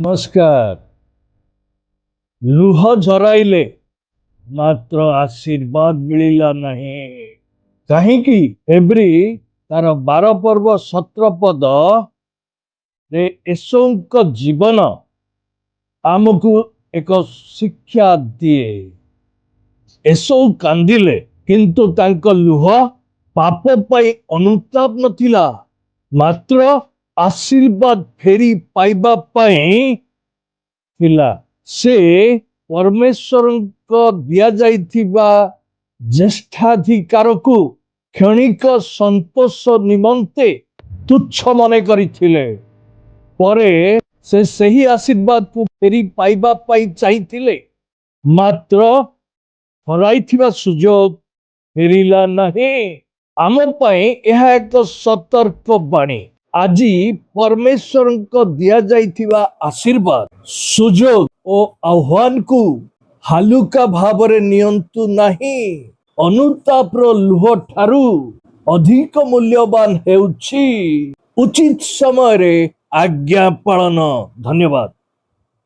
नमस्कार। लुह झराइले मात्र आशीर्वाद मिलिला नहीं कहीं एब्री तार 12 पर्व 17 पद रे एसोंक जीवन आमको एक शिक्षा दिए। एसो कांदिले किंतु तांको लुह पाप पाई अनुताप नथिला, मात्र आशीर्वाद फेरी पाइबा पाई थिला। से परमेश्वर को दिया जाइथिबा ज्येष्ठाधिकार को क्षणिक संतोष निमंते तुच्छ मने करिथिले। परे से सही आशीर्वाद को फेरी पाइबा पाई चाहिथिले, मात्र हराइथिबा सुजोग फेरिला नहीं। आम पाई यह एक सतर्क बाणी। आजी परमेश्वर को दिया जाइथिबा आशीर्वाद सुजोग ओ आह्वान को हालुका भावरे नियंतु नहीं। अनुतापर लुह ठारू अधिक मूल्यवान हेउछि उचित समय रे आज्ञा पालन। धन्यवाद।